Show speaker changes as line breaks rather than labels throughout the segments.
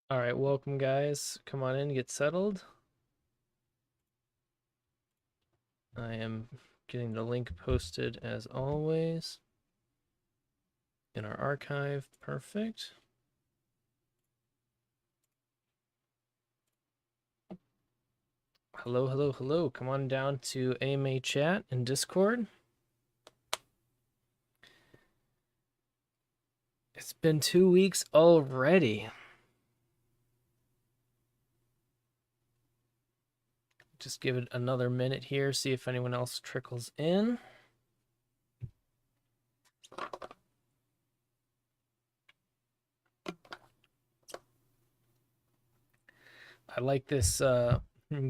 All right, welcome guys. Come on in, get settled. I am getting the link posted as always in our archive. Perfect. Hello, hello, hello. Come on down to AMA chat and Discord. It's been 2 weeks already. Just give it another minute here, see if anyone else trickles in. I like this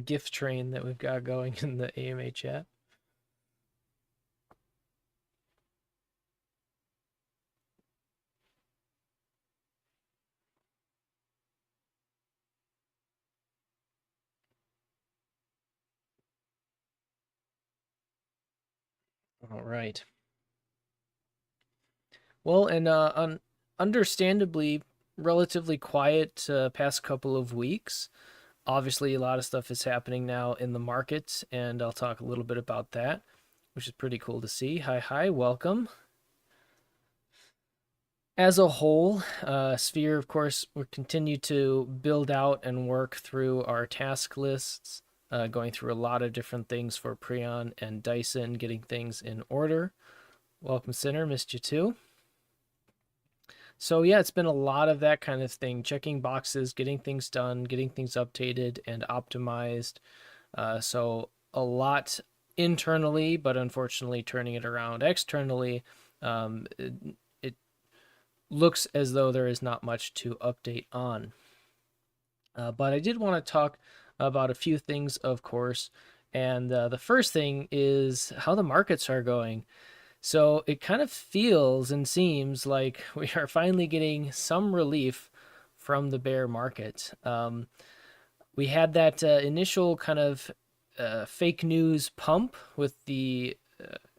GIF train that we've got going in the AMA chat. All right. Well, and understandably, relatively quiet past couple of weeks. Obviously, a lot of stuff is happening now in the market, and I'll talk a little bit about that, which is pretty cool to see. Hi, welcome. As a whole, Sphere, of course, will continue to build out and work through our task lists, going through a lot of different things for Prion and Dyson, getting things in order. Welcome, Sinner. Missed you too. So yeah, it's been a lot of that kind of thing, checking boxes, getting things done, getting things updated and optimized. So a lot internally, but unfortunately turning it around externally, it looks as though there is not much to update on. But I did want to talk about a few things, of course. And the first thing is how the markets are going. So it kind of feels and seems like we are finally getting some relief from the bear market. We had that initial kind of fake news pump with the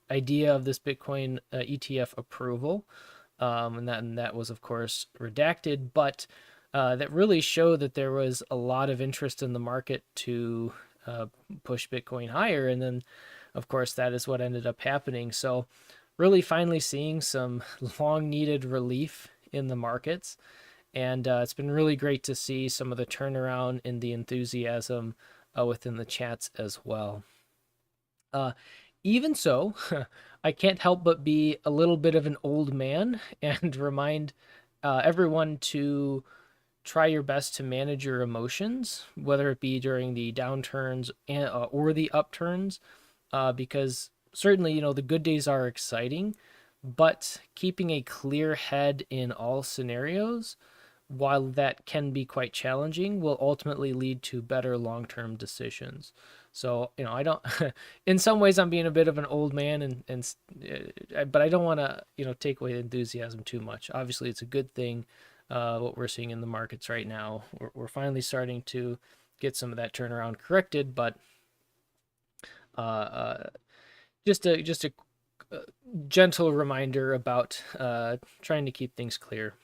idea of this Bitcoin ETF approval. And that was, of course, redacted, but that really showed that there was a lot of interest in the market to push Bitcoin higher. And then, of course, that is what ended up happening. So, really finally seeing some long needed relief in the markets. And it's been really great to see some of the turnaround in the enthusiasm within the chats as well. Uh, Even so, I can't help but be a little bit of an old man and remind everyone to try your best to manage your emotions, whether it be during the downturns or the upturns, because certainly, the good days are exciting, but keeping a clear head in all scenarios, while that can be quite challenging, will ultimately lead to better long term decisions. So, I don't, in some ways, I'm being a bit of an old man, but I don't want to, take away the enthusiasm too much. Obviously, it's a good thing, what we're seeing in the markets right now. We're finally starting to get some of that turnaround corrected, but uh, uh, just a gentle reminder about trying to keep things clear.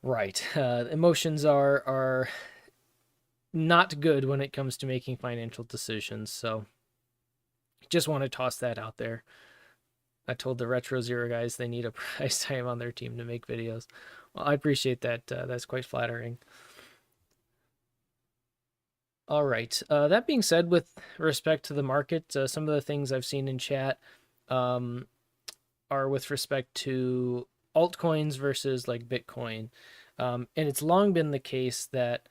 Right. Emotions are not good when it comes to making financial decisions. So just want to toss that out there. I told the Retro Zero guys they need a price time on their team to make videos. Well, I appreciate that. That's quite flattering. All right. That being said, with respect to the market, some of the things I've seen in chat um, are with respect to altcoins versus like Bitcoin. And it's long been the case that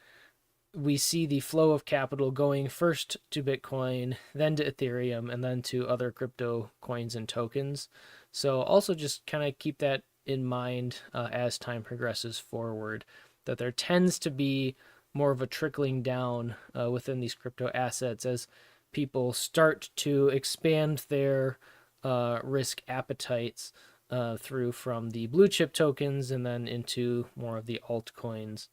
we see the flow of capital going first to Bitcoin, then to Ethereum, and then to other crypto coins and tokens. So also just kind of keep that in mind as time progresses forward, that there tends to be more of a trickling down within these crypto assets as people start to expand their risk appetites through from the blue chip tokens and then into more of the altcoins.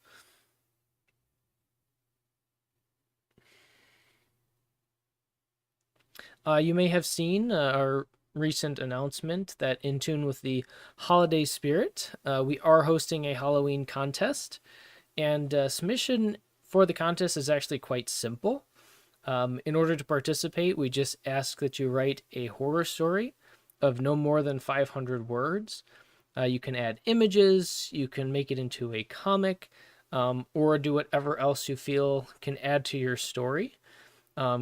You may have seen our recent announcement that in tune with the holiday spirit, we are hosting a Halloween contest. And submission for the contest is actually quite simple. In order to participate, we just ask that you write a horror story of no more than 500 words. You can add images, you can make it into a comic, or do whatever else you feel can add to your story.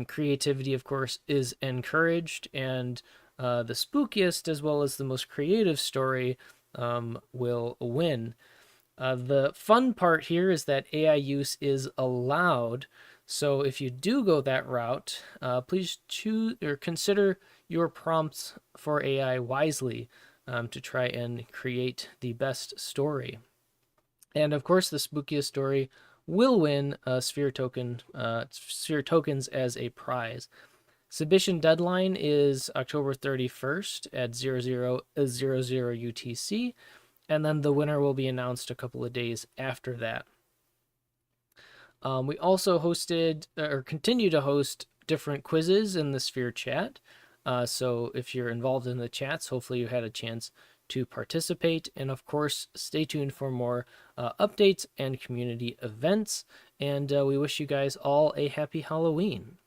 Creativity, of course, is encouraged, and the spookiest as well as the most creative story will win. The fun part here is that AI use is allowed. So if you do go that route, please choose or consider your prompts for AI wisely to try and create the best story. And of course, the spookiest story will win a sphere tokens as a prize. Submission deadline is October 31st at 0000 UTC, and then the winner will be announced a couple of days after that. We also hosted or continue to host different quizzes in the Sphere chat. So if you're involved in the chats, hopefully you had a chance to participate. And of course, stay tuned for more updates and community events. And we wish you guys all a happy Halloween.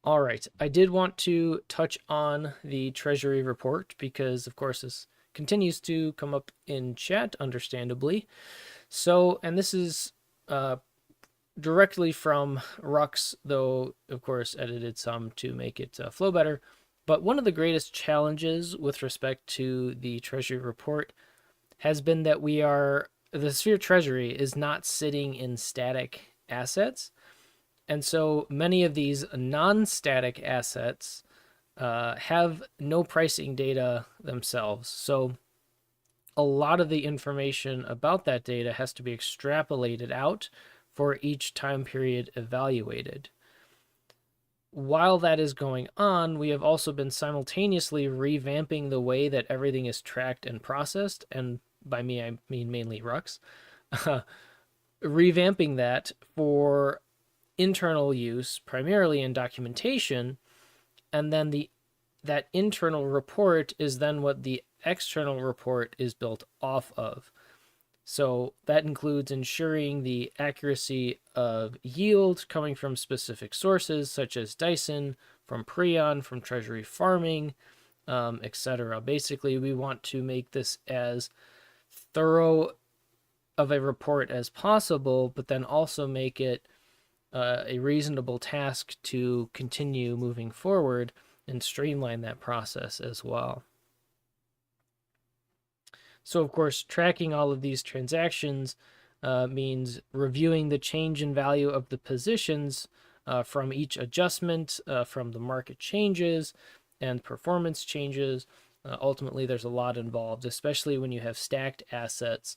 All right, I did want to touch on the Treasury report because, of course, this continues to come up in chat, understandably. So, and this is directly from Rux, though, of course, edited some to make it flow better. But one of the greatest challenges with respect to the Treasury report has been that the Sphere Treasury is not sitting in static assets. And so many of these non-static assets have no pricing data themselves. So a lot of the information about that data has to be extrapolated out for each time period evaluated. While that is going on, we have also been simultaneously revamping the way that everything is tracked and processed. And by me, I mean mainly Rux. Revamping that for internal use, primarily in documentation, and then that internal report is then what the external report is built off of. So that includes ensuring the accuracy of yield coming from specific sources such as Dyson, from Prion, from Treasury Farming, etc. Basically, we want to make this as thorough of a report as possible, but then also make it a reasonable task to continue moving forward and streamline that process as well. So, of course, tracking all of these transactions means reviewing the change in value of the positions from each adjustment, from the market changes and performance changes. Ultimately, there's a lot involved, especially when you have stacked assets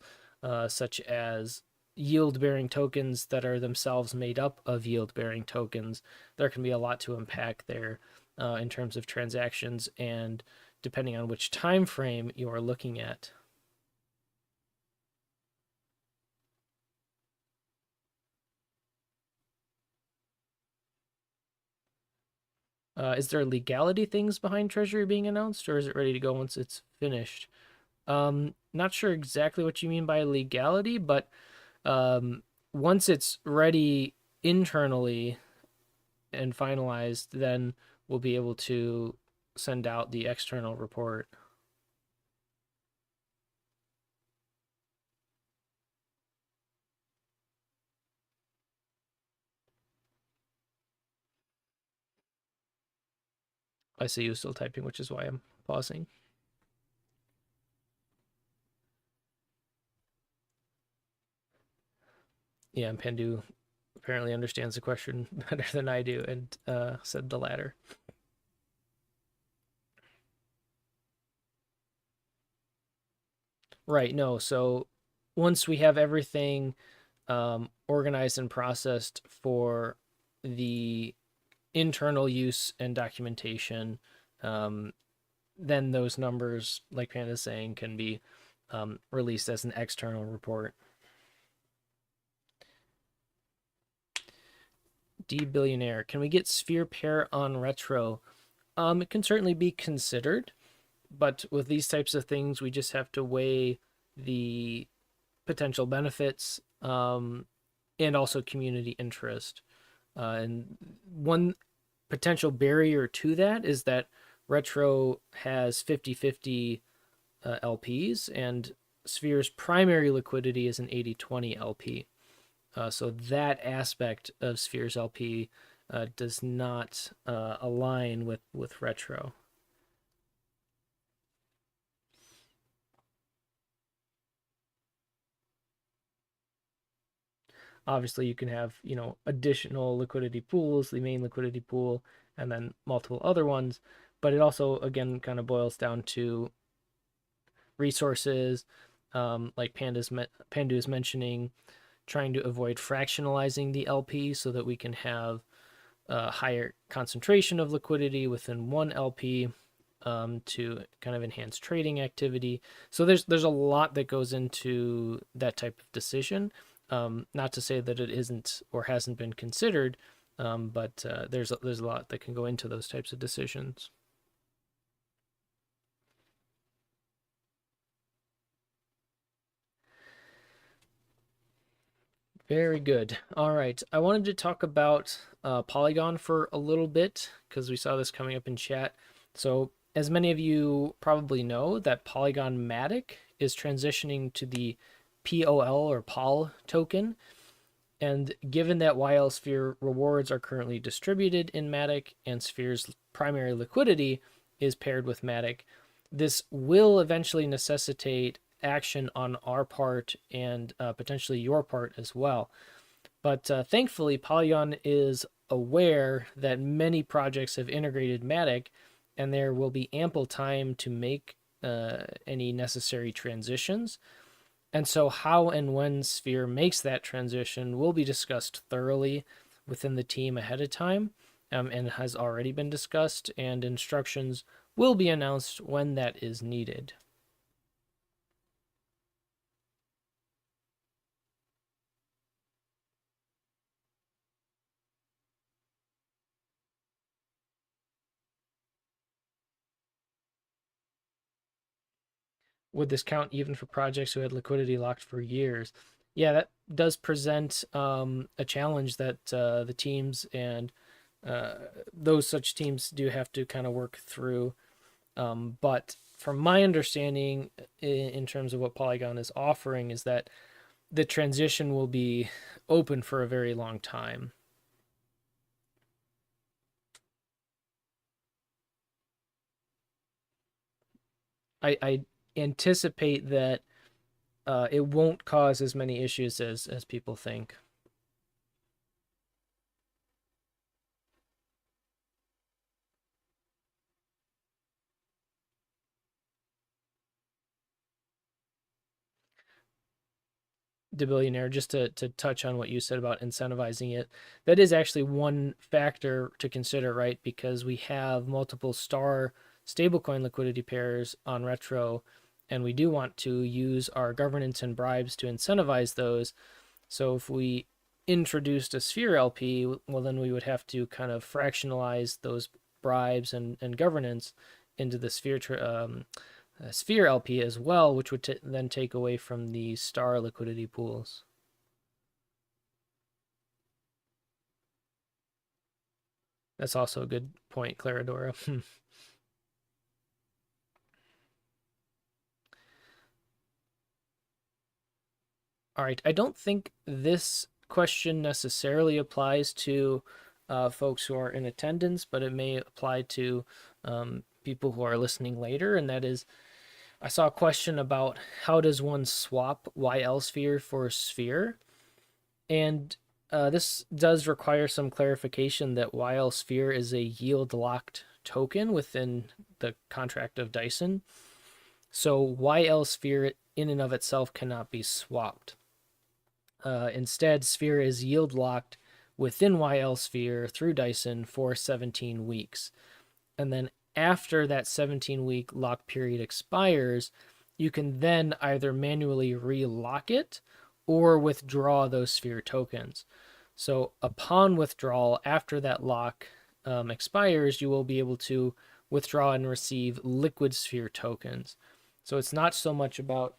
such as yield-bearing tokens that are themselves made up of yield-bearing tokens. There can be a lot to unpack there in terms of transactions and depending on which time frame you are looking at. Is there legality things behind Treasury being announced, or is it ready to go once it's finished? Not sure exactly what you mean by legality, but once it's ready internally and finalized, then we'll be able to send out the external report. I see you still typing, which is why I'm pausing. Yeah, and Pandu apparently understands the question better than I do and said the latter. Right, no. So once we have everything organized and processed for the internal use and documentation, then those numbers, like Panda's saying, can be released as an external report. D Billionaire, can we get sphere pair on retro? It can certainly be considered, but with these types of things, we just have to weigh the potential benefits, and also community interest. And one potential barrier to that is that retro has 50-50 LPs, and Sphere's primary liquidity is an 80-20 LP. So that aspect of Sphere's LP does not align with retro. Obviously, you can have, additional liquidity pools, the main liquidity pool, and then multiple other ones. But it also, again, kind of boils down to resources, like Pandu is mentioning, trying to avoid fractionalizing the LP so that we can have a higher concentration of liquidity within one LP, to kind of enhance trading activity. So there's a lot that goes into that type of decision. Not to say that it isn't or hasn't been considered, but there's a lot that can go into those types of decisions. Very good. All right. I wanted to talk about Polygon for a little bit because we saw this coming up in chat. So, as many of you probably know, that Polygon Matic is transitioning to the POL or POL token. And given that YL Sphere rewards are currently distributed in Matic and Sphere's primary liquidity is paired with Matic, this will eventually necessitate action on our part and potentially your part as well. But thankfully, Polygon is aware that many projects have integrated Matic, and there will be ample time to make any necessary transitions. And so, how and when Sphere makes that transition will be discussed thoroughly within the team ahead of time, and has already been discussed, and instructions will be announced when that is needed. Would this count even for projects who had liquidity locked for years? Yeah, that does present a challenge that the teams and uh, those such teams do have to kind of work through. But from my understanding, in terms of what Polygon is offering, is that the transition will be open for a very long time. I anticipate that it won't cause as many issues as people think. Billionaire, just to touch on what you said about incentivizing it, that is actually one factor to consider, right? Because we have multiple star stablecoin liquidity pairs on retro, and we do want to use our governance and bribes to incentivize those. So if we introduced a Sphere LP, well, then we would have to kind of fractionalize those bribes and governance into the Sphere LP as well, which would then take away from the star liquidity pools. That's also a good point, Claradora. All right. I don't think this question necessarily applies to folks who are in attendance, but it may apply to people who are listening later. And that is, I saw a question about how does one swap YL Sphere for Sphere? And this does require some clarification that YL Sphere is a yield locked token within the contract of Dyson. So YL Sphere in and of itself cannot be swapped. Instead, Sphere is yield locked within YL Sphere through Dyson for 17 weeks. And then after that 17-week lock period expires, you can then either manually relock it or withdraw those Sphere tokens. So upon withdrawal, after that lock expires, you will be able to withdraw and receive liquid sphere tokens. So it's not so much about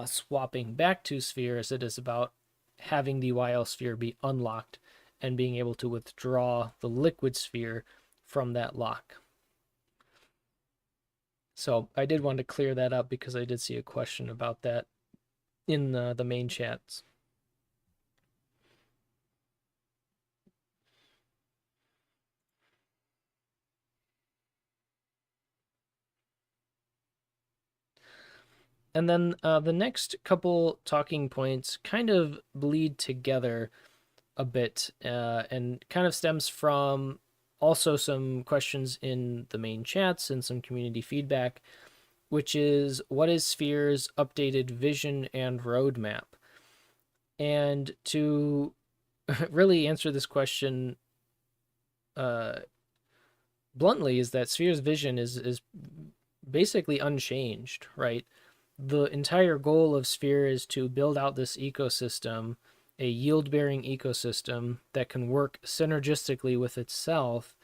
swapping back to sphere as it is about having the YL sphere be unlocked and being able to withdraw the liquid sphere from that lock. So I did want to clear that up because I did see a question about that in the main chats. And then the next couple talking points kind of bleed together a bit and kind of stems from also some questions in the main chats and some community feedback, which is what is Sphere's updated vision and roadmap? And to really answer this question uh, bluntly, is that Sphere's vision is basically unchanged, right? The entire goal of Sphere is to build out this ecosystem, a yield bearing ecosystem that can work synergistically with itself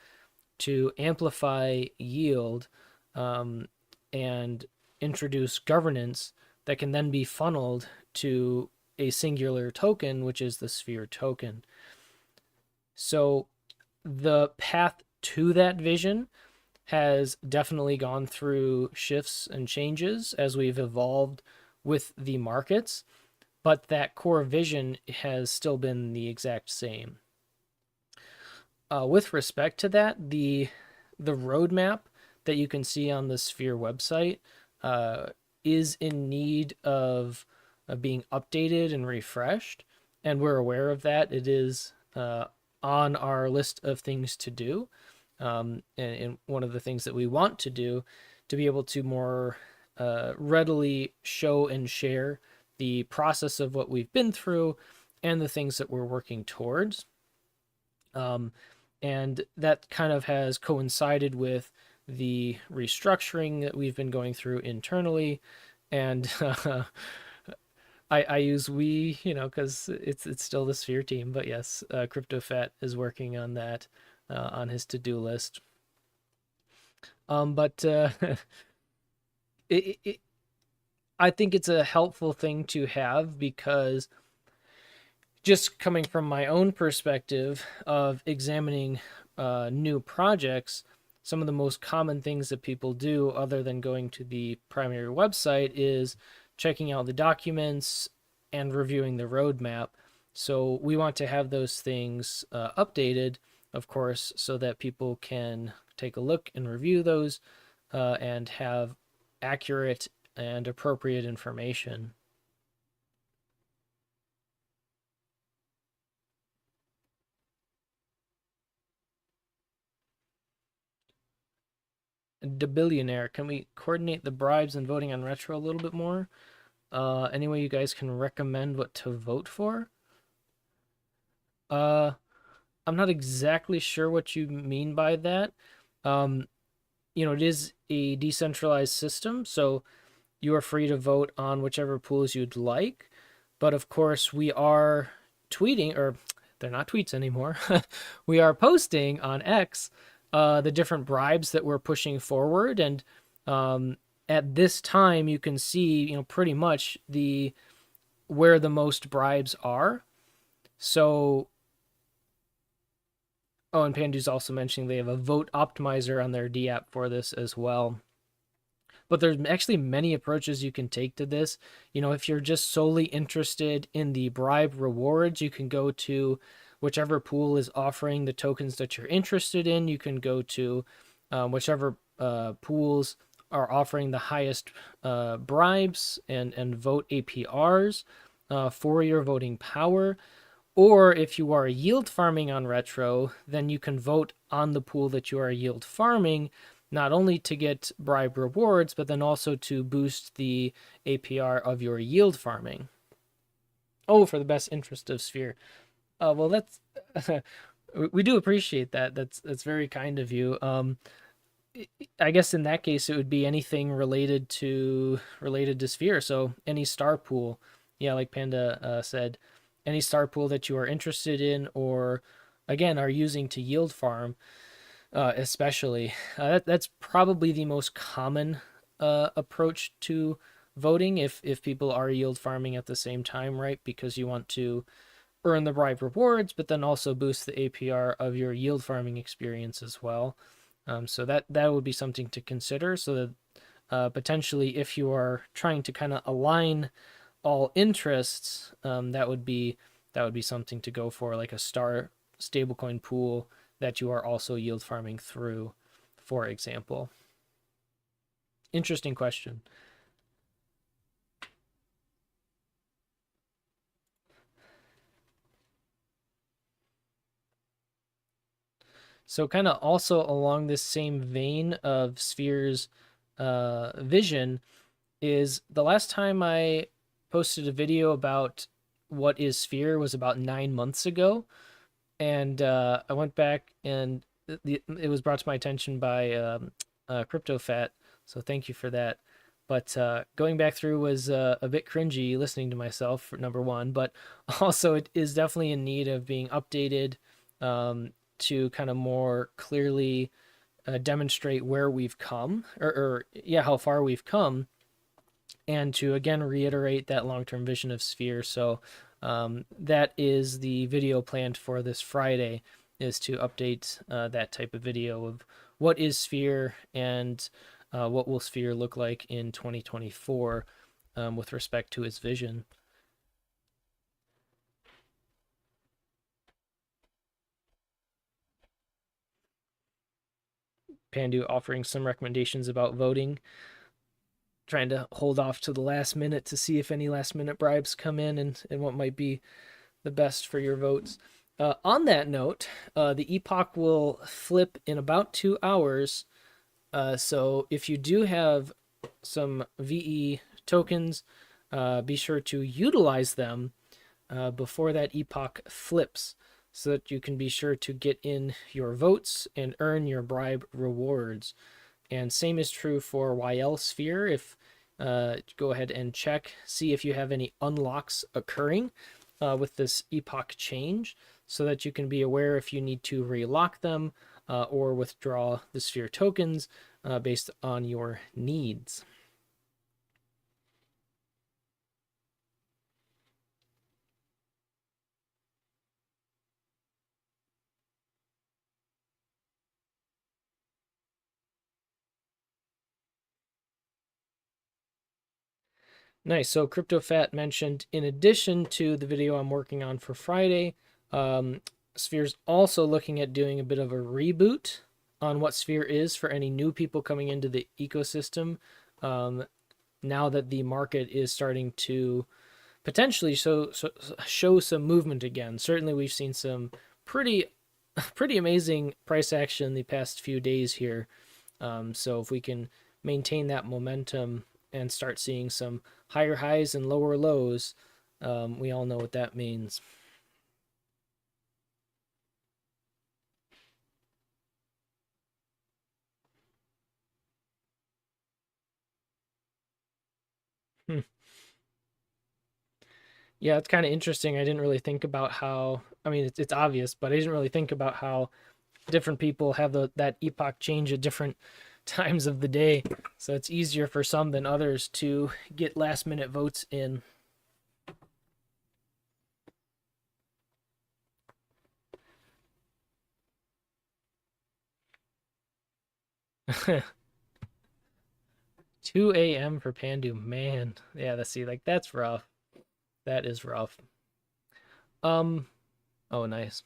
to amplify yield and introduce governance that can then be funneled to a singular token, which is the Sphere token. So the path to that vision has definitely gone through shifts and changes as we've evolved with the markets, but that core vision has still been the exact same. With respect to that, the roadmap that you can see on the Sphere website is in need of being updated and refreshed, and we're aware of that. It is on our list of things to do. And one of the things that we want to do to be able to more readily show and share the process of what we've been through and the things that we're working towards. And that kind of has coincided with the restructuring that we've been going through internally. And I use we, because it's still the Sphere team. But yes, CryptoFat is working on that on his to-do list. But I think it's a helpful thing to have because just coming from my own perspective of examining new projects, some of the most common things that people do other than going to the primary website is checking out the documents and reviewing the roadmap. So we want to have those things updated, of course, so that people can take a look and review those and have accurate and appropriate information. The billionaire, can we coordinate the bribes and voting on retro a little bit more? Any way you guys can recommend what to vote for? I'm not exactly sure what you mean by that. It is a decentralized system, so you are free to vote on whichever pools you'd like. But of course, we are tweeting, or they're not tweets anymore. We are posting on X the different bribes that we're pushing forward, and at this time, you can see, pretty much where the most bribes are. So, oh, and Pandu's also mentioning they have a vote optimizer on their D app for this as well. But there's actually many approaches you can take to this. If you're just solely interested in the bribe rewards, you can go to whichever pool is offering the tokens that you're interested in. You can go to whichever pools are offering the highest bribes and vote APRs for your voting power. Or if you are yield farming on retro, then you can vote on the pool that you are yield farming, not only to get bribe rewards, but then also to boost the APR of your yield farming. Oh, for the best interest of Sphere. Well, that's we do appreciate that. That's very kind of you. I guess in that case it would be anything related to Sphere. So any star pool, yeah, like Panda said, any star pool that you are interested in or again are using to yield farm, especially. That's probably the most common approach to voting if people are yield farming at the same time, right? Because you want to earn the bribe rewards, but then also boost the APR of your yield farming experience as well. So that would be something to consider. So that potentially, if you are trying to kind of align all interests, that would be something to go for, like a star stablecoin pool that you are also yield farming through, for example. Interesting question. So, kind of also along this same vein of Sphere's vision, is the last time I posted a video about what is Sphere was about 9 months ago. And I went back and it was brought to my attention by CryptoFat. So thank you for that. But going back through was a bit cringy listening to myself, for number one, but also it is definitely in need of being updated to kind of more clearly demonstrate where we've come, or yeah, how far we've come, and to again reiterate that long-term vision of Sphere. So that is the video planned for this Friday, is to update that type of video of what is Sphere and what will Sphere look like in 2024 with respect to its vision. Pandu offering some recommendations about voting, trying to hold off to the last minute to see if any last minute bribes come in and what might be the best for your votes. On that note, the epoch will flip in about 2 hours. So if you do have some VE tokens, be sure to utilize them before that epoch flips so that you can be sure to get in your votes and earn your bribe rewards. And same is true for YL Sphere. If go ahead and check, see if you have any unlocks occurring with this epoch change, so that you can be aware if you need to relock them or withdraw the Sphere tokens based on your needs. Nice. So CryptoFat mentioned, in addition to the video I'm working on for Friday, Sphere's also looking at doing a bit of a reboot on what Sphere is for any new people coming into the ecosystem. Now that the market is starting to potentially show some movement again. Certainly, we've seen some pretty pretty amazing price action the past few days here. So if we can maintain that momentum and start seeing some higher highs and lower lows, we all know what that means. Hmm. Yeah, it's kind of interesting. I didn't really think about how. I mean, it's obvious, but I didn't really think about how different people have that epoch change at different times of the day. So it's easier for some than others to get last minute votes in. 2 a.m. for Pandu, man. Yeah, let's see. Like that's rough. That is rough. Um. Oh, nice.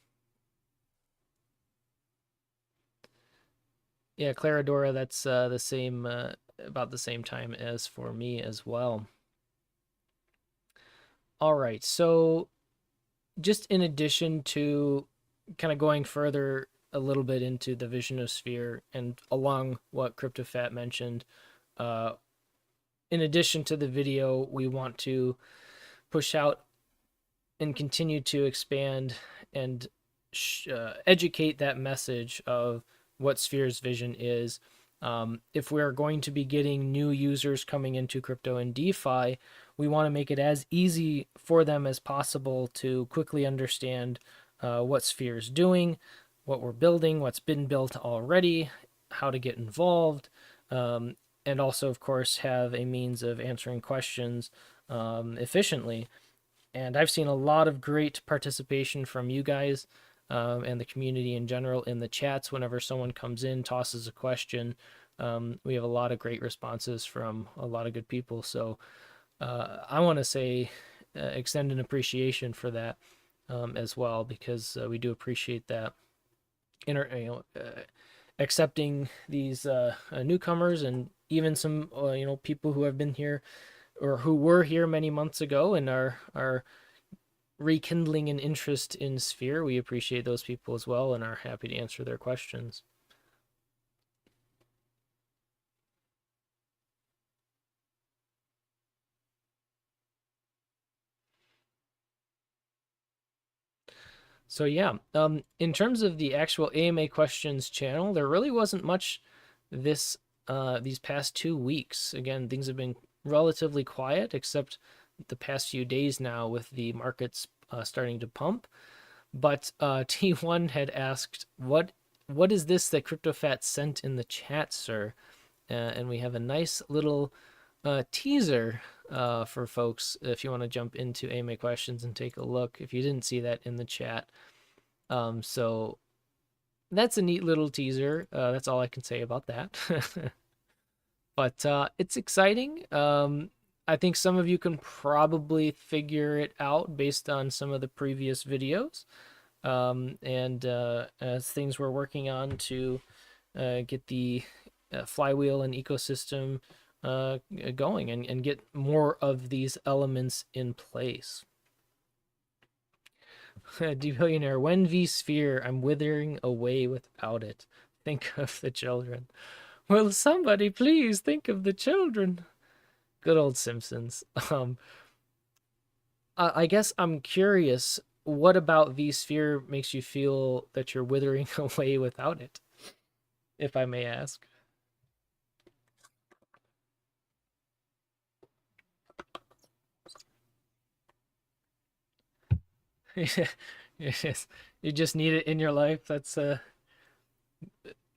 Yeah, Claradora. That's the same. About the same time as for me as well. All right. So just in addition to kind of going further a little bit into the vision of Sphere and along what CryptoFat mentioned, uh, in addition to the video, we want to push out and continue to expand and educate that message of what Sphere's vision is. If we're going to be getting new users coming into crypto and DeFi, we want to make it as easy for them as possible to quickly understand what Sphere is doing, what we're building, what's been built already, how to get involved, and also, of course, have a means of answering questions efficiently. And I've seen a lot of great participation from you guys and the community in general in the chats whenever someone comes in, tosses a question. We have a lot of great responses from a lot of good people. So I want to say, extend an appreciation for that as well, because we do appreciate that. Accepting these newcomers and even some people who have been here or who were here many months ago and are rekindling an interest in Sphere. We appreciate those people as well and are happy to answer their questions. So yeah, in terms of the actual AMA questions channel, there really wasn't much this these past 2 weeks. Again, things have been relatively quiet, except the past few days now with the markets starting to pump. But T1 had asked, what is this that CryptoFat sent in the chat, sir? And we have a nice little teaser for folks if you want to jump into AMA questions and take a look if you didn't see that in the chat. So that's a neat little teaser. That's all I can say about that. But it's exciting. I think some of you can probably figure it out based on some of the previous videos. And as things we're working on to get the flywheel and ecosystem going and get more of these elements in place. D-Billionaire, when V-Sphere, I'm withering away without it. Think of the children. Will somebody please think of the children? Good old Simpsons. I guess I'm curious, what about V-Sphere makes you feel that you're withering away without it, if I may ask? Yes, you just need it in your life. That's I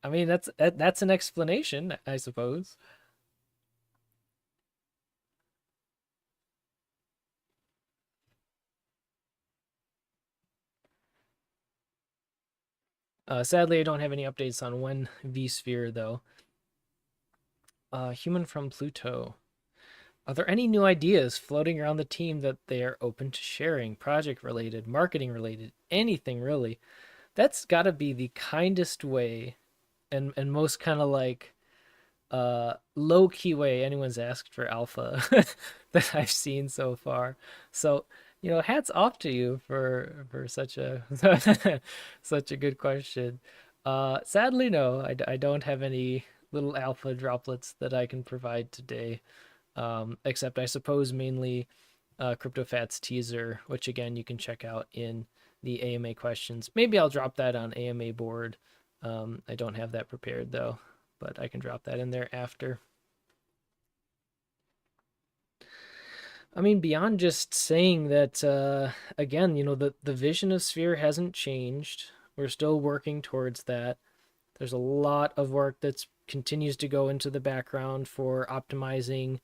mean that's an explanation, I suppose. Sadly, I don't have any updates on when V-Sphere though. Human from Pluto. Are there any new ideas floating around the team that they are open to sharing? Project related, marketing related, anything really. That's got to be the kindest way and most kind of like low key way anyone's asked for alpha that I've seen so far. So, hats off to you for such a such a good question. Sadly, no, I don't have any little alpha droplets that I can provide today. Except I suppose mainly CryptoFat's teaser, which again you can check out in the AMA questions. Maybe I'll drop that on AMA board. I don't have that prepared though, but I can drop that in there after. I mean, beyond just saying that, again, the vision of Sphere hasn't changed. We're still working towards that. There's a lot of work that continues to go into the background for optimizing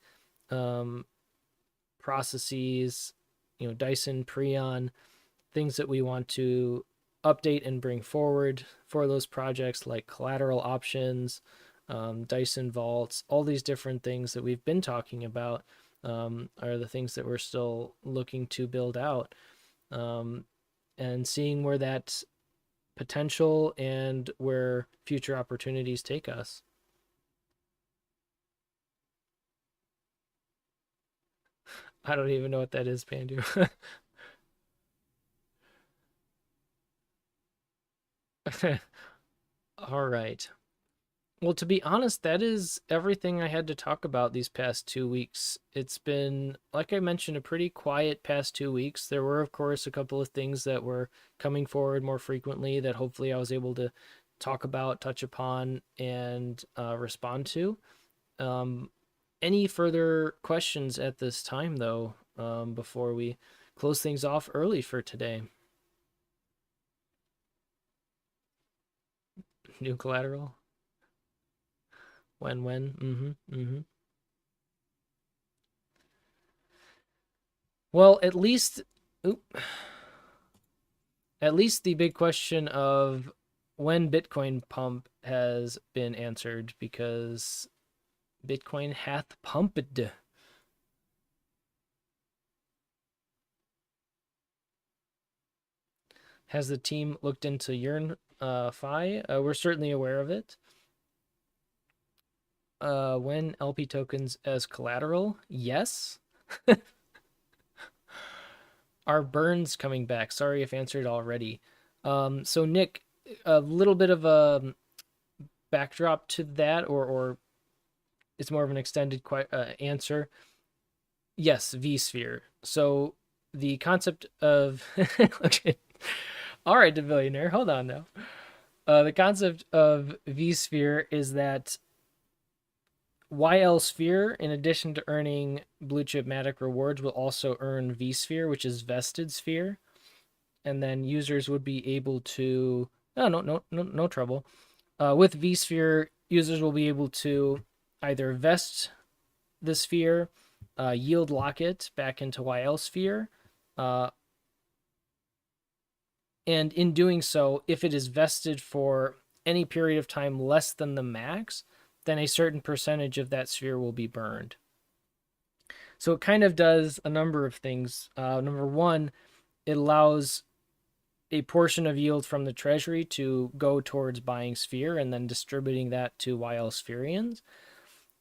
processes, Dyson, Preon, things that we want to update and bring forward for those projects like collateral options, Dyson vaults, all these different things that we've been talking about are the things that we're still looking to build out and seeing where that potential and where future opportunities take us. I don't even know what that is, Pandu. All right. Well, to be honest, that is everything I had to talk about these past 2 weeks. It's been, like I mentioned, a pretty quiet past 2 weeks. There were, of course, a couple of things that were coming forward more frequently that hopefully I was able to talk about, touch upon, and respond to. Um, Any further questions at this time, though, before we close things off early for today? New collateral? When? Mm-hmm. Mm-hmm. Well, oop, at least the big question of when Bitcoin pump has been answered, because Bitcoin hath pumped. Has the team looked into Yearn Fi? We're certainly aware of it. When LP tokens as collateral? Yes. Are burns coming back? Sorry if answered already. So Nick, a little bit of a backdrop to that, or it's more of an extended answer. Yes, vSphere. So the concept of okay. All right, the billionaire. Hold on now. The concept of vSphere is that YL Sphere, in addition to earning blue chip Matic rewards, will also earn vSphere, which is vested sphere, and then users would be able to. Oh, no trouble. With vSphere, users will be able to either vest the sphere, yield lock it back into YL Sphere, uh, and in doing so, if it is vested for any period of time less than the max, then a certain percentage of that sphere will be burned. So it kind of does a number of things. Number one, it allows a portion of yield from the treasury to go towards buying sphere and then distributing that to YL Spherians.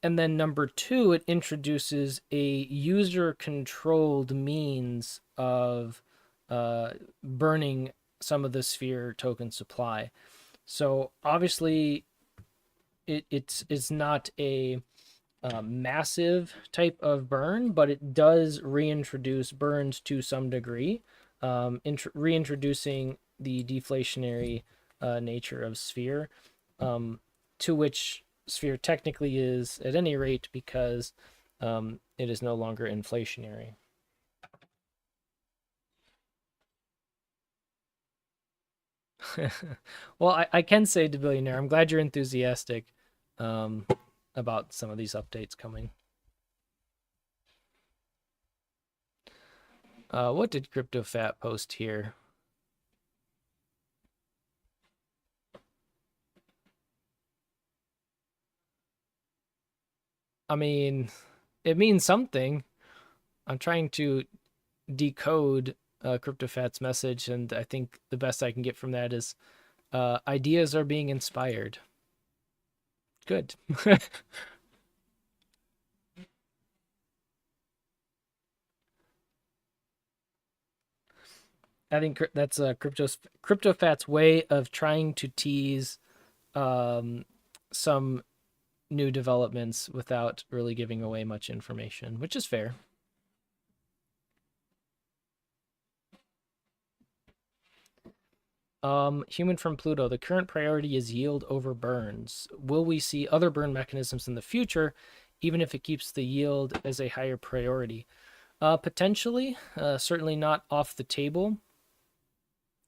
And then number two, it introduces a user controlled means of burning some of the sphere token supply. So obviously, it's not a massive type of burn, but it does reintroduce burns to some degree, reintroducing the deflationary nature of sphere, to which sphere technically is at any rate, because it is no longer inflationary. Well, I can say to billionaire, I'm glad you're enthusiastic um, about some of these updates coming. What did CryptoFat post here? I mean, it means something. I'm trying to decode CryptoFat's message, and I think the best I can get from that is ideas are being inspired. Good. I think that's CryptoFat's way of trying to tease some new developments without really giving away much information, which is fair. Human from Pluto. The current priority is yield over burns. Will we see other burn mechanisms in the future, even if it keeps the yield as a higher priority? Potentially, certainly not off the table.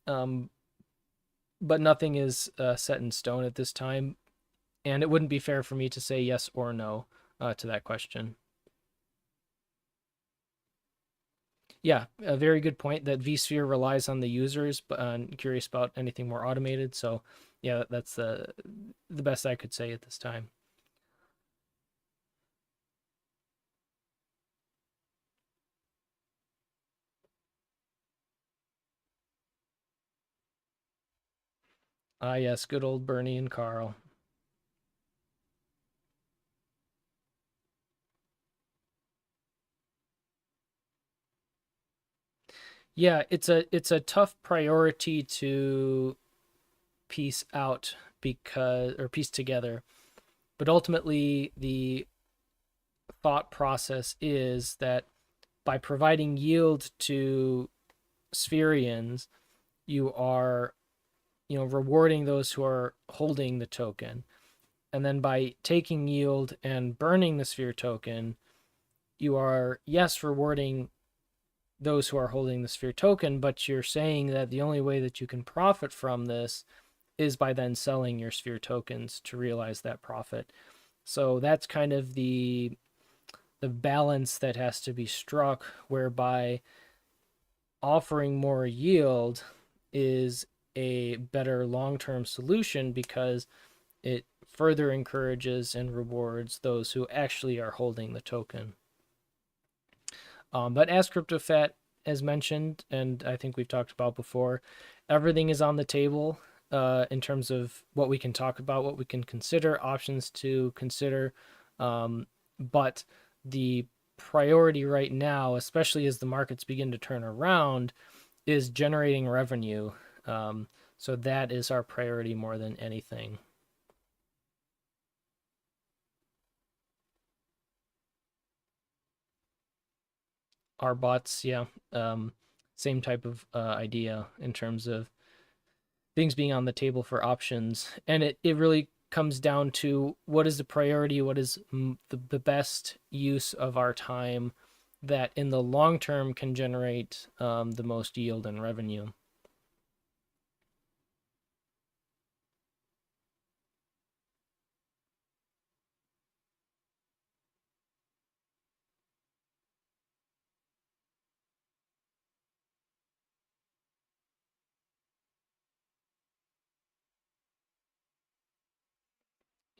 But nothing is set in stone at this time, and it wouldn't be fair for me to say yes or no to that question. Yeah, a very good point that vSphere relies on the users, but I'm curious about anything more automated. So, yeah, that's the best I could say at this time. Ah, yes, good old Bernie and Carl. Yeah, it's a tough priority to piece out because or piece together, but ultimately the thought process is that by providing yield to Spherians, you are rewarding those who are holding the token. And then by taking yield and burning the sphere token, you are, yes, rewarding those who are holding the sphere token, but you're saying that the only way that you can profit from this is by then selling your sphere tokens to realize that profit. So that's kind of the balance that has to be struck, whereby offering more yield is a better long-term solution because it further encourages and rewards those who actually are holding the token. But as CryptoFat as mentioned, and I think we've talked about before, everything is on the table in terms of what we can talk about, what we can consider, options to consider. But the priority right now, especially as the markets begin to turn around, is generating revenue. So that is our priority more than anything. Our bots, yeah, same type of idea in terms of things being on the table for options. And it really comes down to what is the priority, what is the best use of our time that in the long term can generate the most yield and revenue.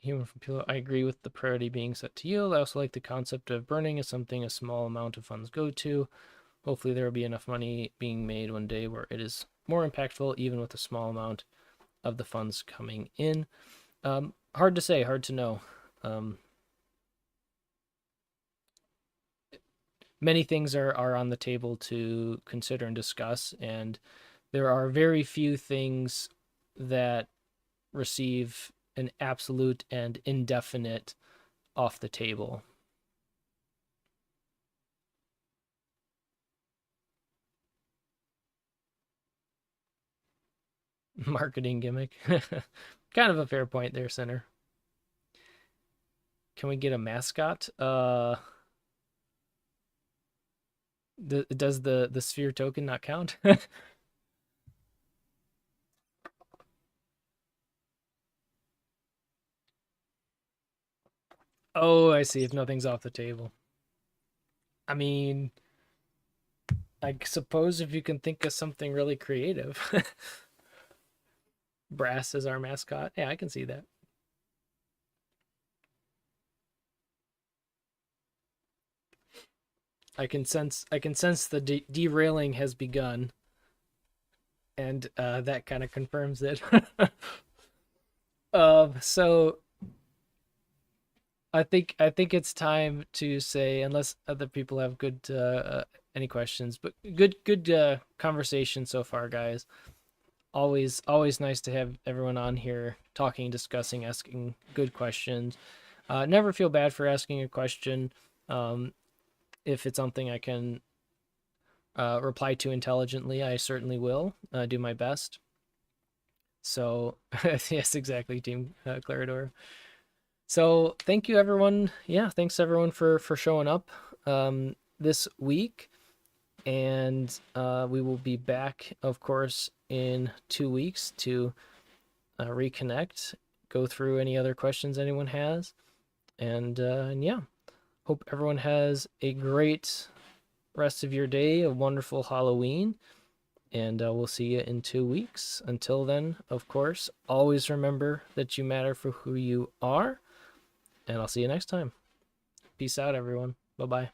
Human from Pillow, I agree with the priority being set to yield. I also like the concept of burning as something a small amount of funds go to. Hopefully there will be enough money being made one day where it is more impactful, even with a small amount of the funds coming in. Hard to say, hard to know. Many things are on the table to consider and discuss, and there are very few things that receive an absolute and indefinite off the table. Marketing gimmick. Kind of a fair point there, Center. Can we get a mascot? Does the sphere token not count? Oh, I see. If nothing's off the table. I mean, I suppose if you can think of something really creative. Brass is our mascot. Yeah, I can see that. I can sense the derailing has begun, and that kind of confirms it. So I think it's time to say, unless other people have good any questions, but good conversation so far, guys. Always nice to have everyone on here talking, discussing, asking good questions. Never feel bad for asking a question. Um, if it's something I can reply to intelligently, I certainly will do my best. So yes, exactly, Team Clarador. So thank you, everyone. Yeah, thanks everyone for showing up this week, and we will be back, of course, in 2 weeks to reconnect, go through any other questions anyone has, and yeah, hope everyone has a great rest of your day, a wonderful Halloween, and we'll see you in 2 weeks. Until then, of course, always remember that you matter for who you are, and I'll see you next time. Peace out, everyone. Bye bye.